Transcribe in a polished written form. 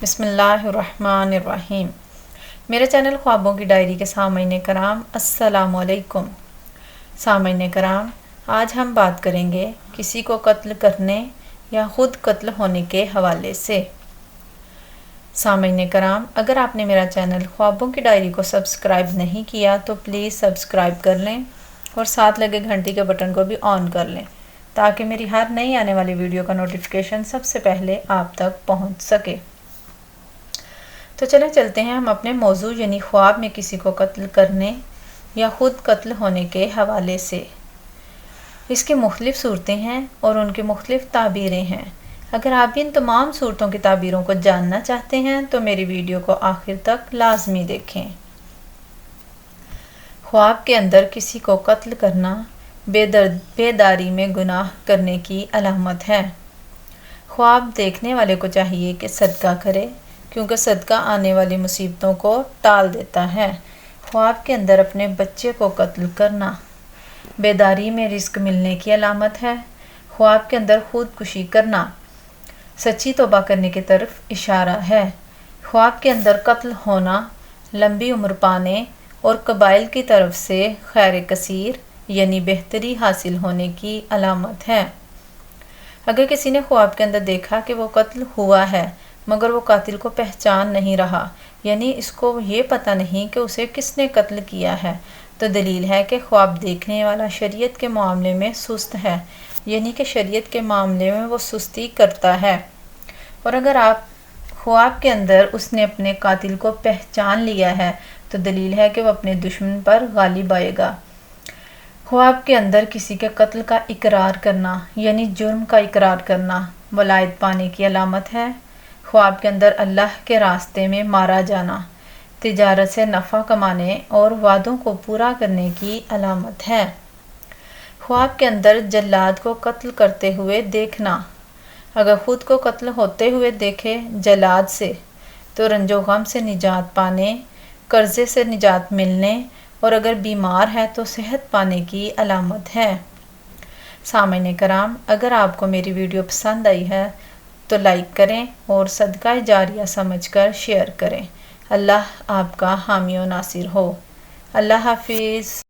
बिस्मिल्लाहिर्रहमानिर्रहीम। मेरे चैनल ख्वाबों की डायरी के सामईन कराम, अस्सलामु अलैकुम। सामईन कराम, आज हम बात करेंगे किसी को कत्ल करने या ख़ुद कत्ल होने के हवाले से। सामईन कराम, अगर आपने मेरा चैनल ख्वाबों की डायरी को सब्सक्राइब नहीं किया तो प्लीज़ सब्सक्राइब कर लें और साथ लगे घंटी के बटन को भी ऑन कर लें ताकि मेरी हर नई आने वाली वीडियो का नोटिफिकेशन सबसे पहले आप तक पहुंच सके। तो चलें चलते हैं हम अपने मौजू यानी ख्वाब में किसी को कत्ल करने या ख़ुद कत्ल होने के हवाले से। इसकी मुख्तलिफ़ सूरतें हैं और उनकी मुख्तलिफ़ ताबीरें हैं। अगर आप भी इन तमाम सूरतों की ताबीरों को जानना चाहते हैं तो मेरी वीडियो को आखिर तक लाजमी देखें। ख्वाब के अंदर किसी को कत्ल करना बेदारी में गुनाह करने की अलामत है। ख्वाब देखने वाले को चाहिए कि सदका करे, क्योंकि सदका आने वाली मुसीबतों को टाल देता है। ख्वाब के अंदर अपने बच्चे को कत्ल करना बेदारी में रिस्क मिलने की अलामत है। ख्वाब के अंदर खुदकुशी करना सच्ची तौबा करने की तरफ इशारा है। ख्वाब के अंदर कत्ल होना लंबी उम्र पाने और कबाइल की तरफ से खैर कसीर यानी बेहतरी हासिल होने की अलामत है। अगर किसी ने ख्वाब के अंदर देखा कि वो कत्ल हुआ है मगर वो कातिल को पहचान नहीं रहा, यानी इसको ये पता नहीं कि उसे किसने कत्ल किया है, तो दलील है कि ख्वाब देखने वाला शरीयत के मामले में सुस्त है, यानी कि शरीयत के मामले में वो सुस्ती करता है। और अगर आप ख्वाब के अंदर उसने अपने कातिल को पहचान लिया है तो दलील है कि वो अपने दुश्मन पर गालिब आएगा। ख्वाब के अंदर किसी के कत्ल का इकरार करना यानी जुर्म का इकरार करना वलायत पाने की अलामत है। ख्वाब के अंदर अल्लाह के रास्ते में मारा जाना तिजारत से नफ़ा कमाने और वादों को पूरा करने की अलामत है। ख्वाब के अंदर जल्लाद को कत्ल करते हुए देखना, अगर ख़ुद को कत्ल होते हुए देखे जल्लाद से तो रंजो गम से निजात पाने, कर्ज़े से निजात मिलने और अगर बीमार है तो सेहत पाने की अलामत है। सामईन कराम, अगर आपको मेरी वीडियो पसंद आई है तो लाइक करें और सदका जारिया समझकर शेयर करें। अल्लाह आपका हामी व नासिर हो। अल्लाह हाफिज़।